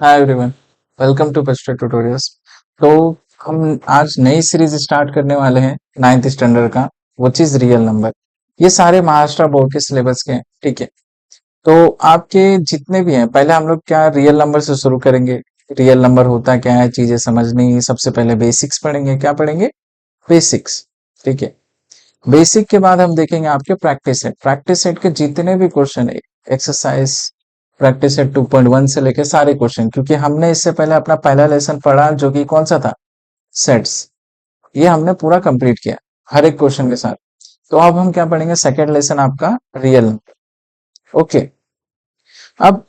Hi everyone, welcome to pester tutorials. तो हम आज नई सीरीज स्टार्ट करने वाले हैं नाइन्थ स्टैंडर्ड का, वो चीज रियल नंबर। ये सारे महाराष्ट्र बोर्ड के सिलेबस के हैं, ठीक है। तो आपके जितने भी हैं, पहले हम लोग क्या रियल नंबर से शुरू करेंगे। रियल नंबर होता क्या है, चीजें समझनी, सबसे पहले बेसिक्स पढ़ेंगे। क्या पढ़ेंगे? बेसिक्स, ठीक है। बेसिक के बाद हम देखेंगे आपके प्रैक्टिस सेट के जितने भी क्वेश्चन है, एक्सरसाइज प्रैक्टिस सेट 2.1 से लेके सारे क्वेश्चन, क्योंकि हमने इससे पहले अपना पहला लेसन पढ़ा जो कि कौन सा था, सेट्स। ये हमने पूरा कंप्लीट किया हर एक क्वेश्चन के साथ। तो अब हम क्या पढ़ेंगे, सेकंड लेसन आपका रियल। ओके। अब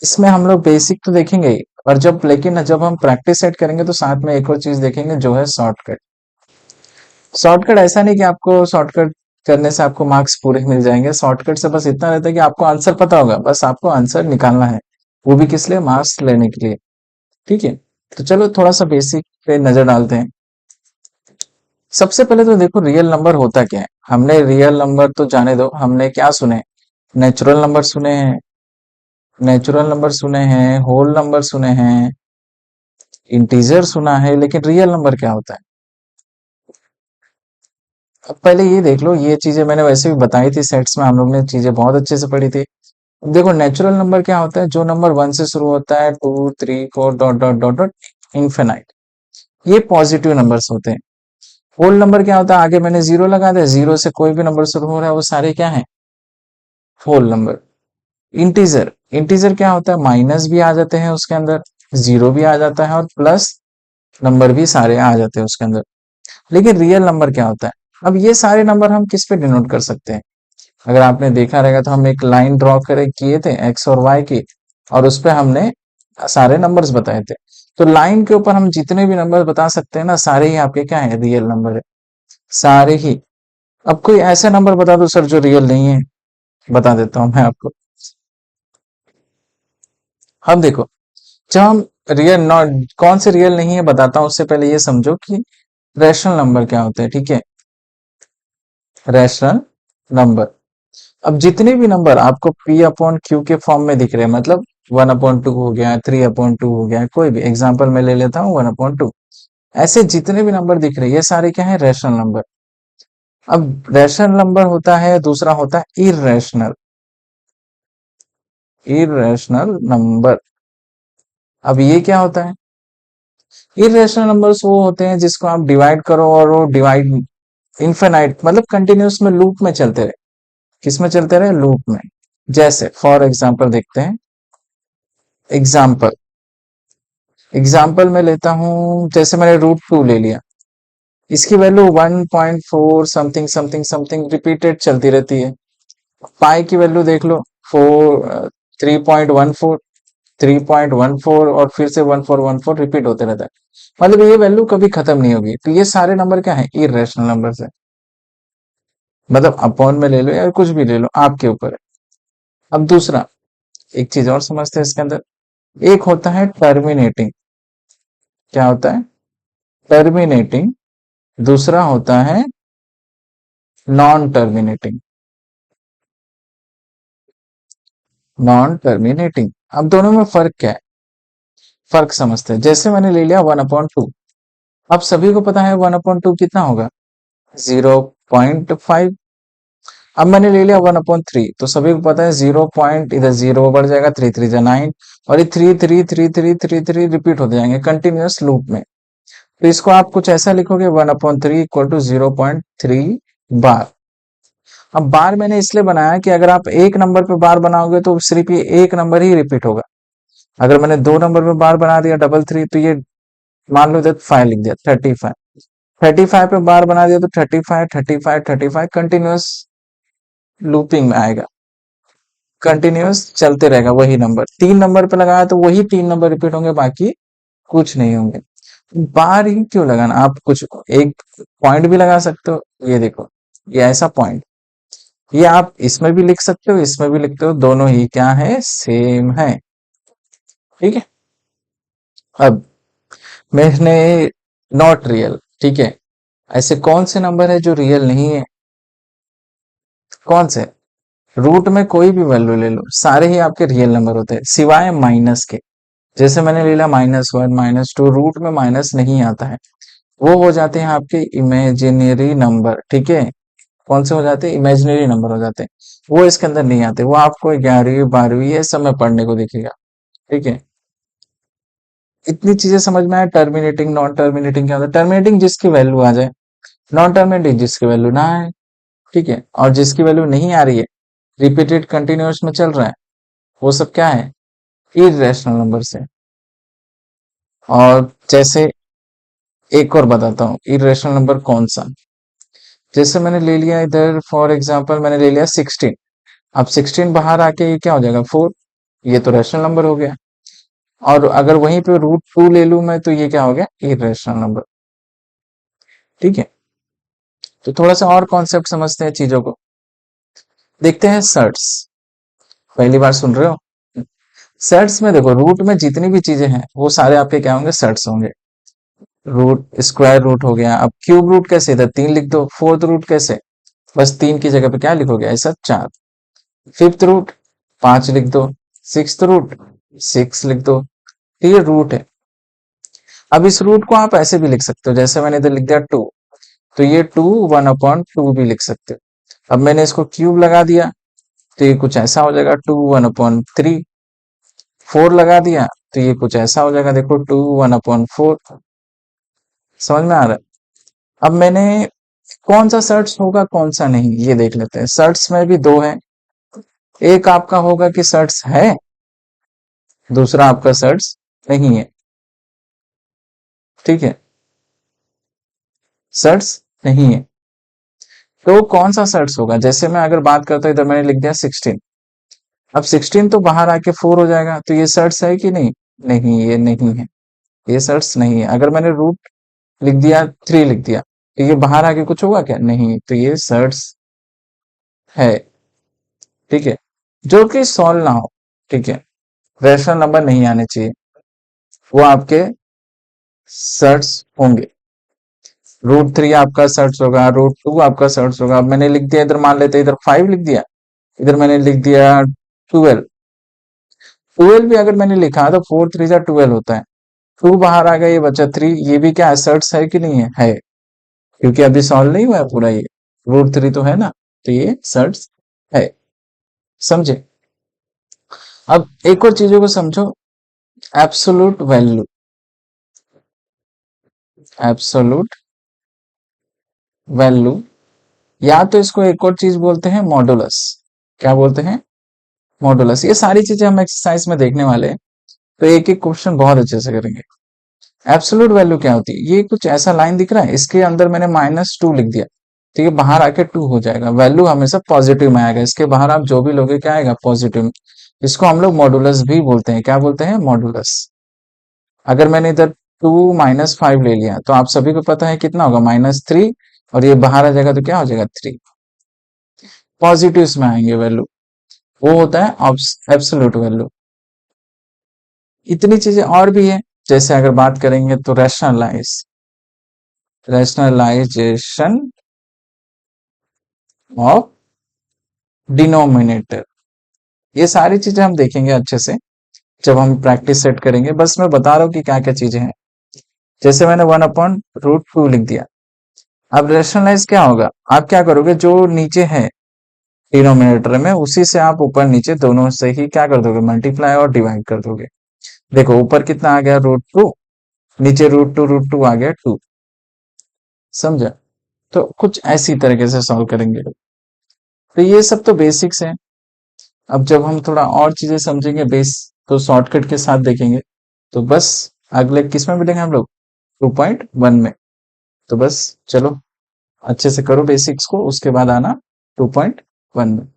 इसमें हम लोग बेसिक तो देखेंगे ही, और जब हम प्रैक्टिस सेट करेंगे तो साथ में एक और चीज देखेंगे जो है शॉर्टकट। शॉर्टकट ऐसा नहीं कि आपको शॉर्टकट करने से आपको मार्क्स पूरे मिल जाएंगे। शॉर्टकट से बस इतना रहता है कि आपको आंसर पता होगा, बस आपको आंसर निकालना है। वो भी किस लिए? मार्क्स लेने के लिए, ठीक है। तो चलो थोड़ा सा बेसिक पे नजर डालते हैं। सबसे पहले तो देखो रियल नंबर होता क्या है। हमने रियल नंबर तो जाने दो, हमने क्या सुने? नेचुरल नंबर सुने हैं, होल नंबर सुने हैं, इंटीजर सुना है, लेकिन रियल नंबर क्या होता है? अब पहले ये देख लो, ये चीजें मैंने वैसे भी बताई थी सेट्स में, हम लोग ने चीजें बहुत अच्छे से पढ़ी थी। देखो नेचुरल नंबर क्या होता है, जो नंबर वन से शुरू होता है, two three four dot dot dot dot infinite, ये पॉजिटिव नंबर्स होते हैं। होल नंबर क्या होता है, आगे मैंने जीरो लगा दिया, जीरो से कोई भी नंबर शुरू हो रहा है वो सारे क्या है? Whole number. इंटीजर, इंटीजर क्या होता है, माइनस भी आ जाते हैं उसके अंदर, जीरो भी आ जाता है, और प्लस नंबर भी सारे आ जाते हैं उसके अंदर। लेकिन रियल नंबर क्या होता है? अब ये सारे नंबर हम किस पे डिनोट कर सकते हैं? अगर आपने देखा रहेगा तो हम एक लाइन ड्रॉ करे किए थे एक्स और वाई की, और उस पे हमने सारे नंबर्स बताए थे। तो लाइन के ऊपर हम जितने भी नंबर बता सकते हैं ना, सारे ही आपके क्या है? रियल नंबर है, सारे ही। अब कोई ऐसा नंबर बता दो सर जो रियल नहीं है, बता देता हूं मैं आपको। अब देखो, जब हम रियल नॉट कौन से रियल नहीं है बताता हूं, उससे पहले ये समझो कि रैशनल नंबर क्या होते हैं, ठीक है। रैशनल नंबर, अब जितने भी नंबर आपको पी अपॉन क्यू के फॉर्म में दिख रहे हैं, मतलब 1/2 हो गया, 3/2 हो गया, कोई भी एग्जांपल मैं ले लेता हूँ 1/2, ऐसे जितने भी नंबर दिख रहे हैं ये सारे क्या है? Rational number. अब रैशनल नंबर होता है, दूसरा होता है इररेशनल, इररेशनल नंबर। अब ये क्या होता है? इररेशनल नंबर्स वो होते हैं जिसको आप डिवाइड करो और वो डिवाइड इनफिनाइट, मतलब कंटिन्यूस में लूप में चलते रहे। किस में चलते रहे? लूप में। जैसे फॉर एग्जांपल देखते हैं, एग्जांपल एग्जाम्पल में लेता हूं, जैसे मैंने √2 ले लिया, इसकी value 1.4 something something something repeated चलती रहती है। पाई की वैल्यू देख लो, 3.14, 3.14 और फिर से 1414 रिपीट होते रहता है। मतलब ये वैल्यू कभी खत्म नहीं होगी। तो ये सारे नंबर क्या है? इरेशनल नंबर है। मतलब अपॉन में ले लो या कुछ भी ले लो, आपके ऊपर है। अब दूसरा, एक चीज और समझते हैं इसके अंदर। एक होता है टर्मिनेटिंग, क्या होता है? टर्मिनेटिंग। दूसरा होता है नॉन टर्मिनेटिंग, नॉन टर्मिनेटिंग। अब दोनों में फर्क क्या है? फर्क समझते हैं। जैसे मैंने ले लिया 1/2, अब सभी को पता है 1/2 कितना होगा? 0.5। अब मैंने ले लिया 1/3, तो सभी को पता है 0 इधर जीरो बढ़ जाएगा, 3 3 9, और ये 3 3 3 3 3 3 रिपीट होते जाएंगे कंटिन्यूअस लूप में। तो इसको आप कुछ ऐसा लिखोगे, 1/3 = 0.3 बार। अब बार मैंने इसलिए बनाया कि अगर आप एक नंबर पे बार बनाओगे तो सिर्फ ये एक नंबर ही रिपीट होगा। अगर मैंने दो नंबर पे बार बना दिया, 3 3, तो ये मान लो जब 5 लिख दिया, 35, 35 पे बार बना दिया तो 35 35 35 कंटिन्यूअस लूपिंग में आएगा, कंटिन्यूअस चलते रहेगा वही नंबर। तीन नंबर पे लगाया तो वही तीन नंबर रिपीट होंगे, बाकी कुछ नहीं होंगे। बार ही क्यों लगाना? आप कुछ एक पॉइंट भी लगा सकते हो। ये देखो, ये ऐसा पॉइंट, ये आप इसमें भी लिख सकते हो, इसमें भी लिखते हो, दोनों ही क्या है? सेम है, ठीक है। अब मैंने नॉट रियल, ठीक है। ऐसे कौन से नंबर है जो रियल नहीं है? कौन से? रूट में कोई भी वैल्यू ले लो, सारे ही आपके रियल नंबर होते हैं सिवाय माइनस के। जैसे मैंने ले लिया -1 -2, रूट में माइनस नहीं आता है, वो हो जाते हैं आपके इमेजिनरी नंबर, ठीक है। कौन से हो जाते हैं? इमेजिनरी नंबर हो जाते हैं, वो इसके अंदर नहीं आते, वो आपको 11वीं 12वीं ये सब में पढ़ने को दिखेगा, ठीक है। इतनी चीजें समझ में आए। टर्मिनेटिंग, नॉन टर्मिनेटिंग क्या होता है? टर्मिनेटिंग जिसकी वैल्यू आ जाए, नॉन टर्मिनेटिंग जिसकी वैल्यू ना आए, ठीक है। और जिसकी वैल्यू नहीं आ रही है, रिपीटेड कंटिन्यूअस में चल रहा है, वो सब क्या है? इरेशनल नंबर से। और जैसे एक और बताता हूँ इरेशनल नंबर कौन सा। जैसे मैंने ले लिया इधर फॉर एग्जांपल मैंने ले लिया 16। अब 16 बाहर आके ये क्या हो जाएगा? 4। ये तो रैशनल नंबर हो गया। और अगर वहीं पे √2 ले लूं मैं, तो ये क्या हो गया? इरेशनल नंबर, ठीक है। तो थोड़ा सा और कॉन्सेप्ट समझते हैं चीजों को। देखते हैं सर्ट्स। पहली बार सुन रहे हो? सर्ट्स में देखो, रूट में जितनी भी चीजें हैं वो सारे आपके क्या होंगे? सर्ट्स होंगे। रूट, स्क्वायर रूट हो गया। अब क्यूब रूट कैसे? इधर 3 लिख दो। फोर्थ रूट कैसे? बस 3 की जगह पे क्या लिखोगे? ऐसा 4। फिफ्थ रूट 5 लिख दो। सिक्स्थ रूट 6 लिख दो। तो ये रूट है। अब इस रूट को आप ऐसे भी लिख सकते हो, जैसे मैंने इधर लिख दिया 2, तो ये 2 1/2 भी लिख सकते हो। अब मैंने इसको क्यूब लगा दिया, तो ये कुछ ऐसा हो जाएगा 2 1/3। 4 लगा दिया, तो ये कुछ ऐसा हो जाएगा, देखो 2 1/4। समझ में आ रहा है? अब मैंने कौन सा सर्ट्स होगा कौन सा नहीं, ये देख लेते हैं। सर्ट्स में भी दो है। एक आपका होगा कि सर्ट्स है, दूसरा आपका सर्ट्स नहीं है, ठीक है। सर्ट्स नहीं है, तो कौन सा सर्ट्स होगा? जैसे मैं अगर बात करता हूं, इधर मैंने लिख दिया 16। अब 16 तो बाहर आके 4 हो जाएगा, तो ये सर्ट्स है कि नहीं? नहीं, ये नहीं है, ये सर्ट्स नहीं है। अगर मैंने रूट लिख दिया 3 लिख दिया, तो ये बाहर आके कुछ होगा क्या? नहीं, तो ये सर्ट्स है, ठीक है। जो कि सॉल्व ना हो, ठीक है, रैशनल नंबर नहीं आने चाहिए, वो आपके सर्ट्स होंगे। √3 आपका सर्च होगा, √2 आपका सर्च होगा। अब मैंने लिख दिया इधर, मान लेते इधर 5 लिख दिया, इधर मैंने लिख दिया 12। 12 भी अगर मैंने लिखा तो 4 3 जा 12 होता है। 2 बाहर आ गया, ये बचा 3। ये भी क्या सर्च है कि नहीं है? है, क्योंकि अभी सॉल्व नहीं हुआ है पूरा ये। √3 तो है ना, तो ये सर्च है। समझे? अब एक और चीजों को समझो। एब्सोल्यूट वैल्यू, एब्सोल्यूट वैल्यू, या तो इसको एक और चीज बोलते हैं मॉडुलस। क्या बोलते हैं? मॉडुलस। ये सारी चीजें हम एक्सरसाइज में देखने वाले हैं, तो एक एक क्वेश्चन बहुत अच्छे से करेंगे। एब्सोल्यूट वैल्यू क्या होती है? ये कुछ ऐसा लाइन दिख रहा है, इसके अंदर मैंने -2 लिख दिया, तो ये बाहर आके 2 हो जाएगा। वैल्यू हमेशा पॉजिटिव में आएगा, इसके बाहर आप जो भी लोगे क्या आएगा? पॉजिटिव में। इसको हम लोग मॉडुलस भी बोलते हैं। क्या बोलते हैं? मॉडुलस। अगर मैंने इधर 2 -5 ले लिया, तो आप सभी को पता है कितना होगा? -3। और ये बाहर आ जाएगा, तो क्या हो जाएगा? 3। पॉजिटिव में आएंगे वैल्यू, वो होता है एब्सोल्यूट वैल्यू। इतनी चीजें और भी है। जैसे अगर बात करेंगे तो रैशनलाइजेशन ऑफ डिनोमिनेटर, ये सारी चीजें हम देखेंगे अच्छे से जब हम प्रैक्टिस सेट करेंगे। बस मैं बता रहा हूँ कि क्या क्या चीजें हैं। जैसे मैंने 1/√2 लिख दिया। अब रैशनलाइज क्या होगा? आप क्या करोगे? जो नीचे है डिनोमिनेटर में, उसी से आप ऊपर नीचे दोनों से ही क्या कर दोगे? मल्टीप्लाई और डिवाइड कर दोगे। देखो ऊपर कितना आ गया? √2। नीचे √2 आ गया 2। समझा? तो कुछ ऐसी तरीके से सॉल्व करेंगे। तो ये सब तो बेसिक्स है। अब जब हम थोड़ा और चीजें समझेंगे बेस, तो शॉर्टकट के साथ देखेंगे। तो बस अगले किस में मिलेंगे हम लोग? 2.1 में। तो बस चलो अच्छे से करो बेसिक्स को, उसके बाद आना 2.1 में।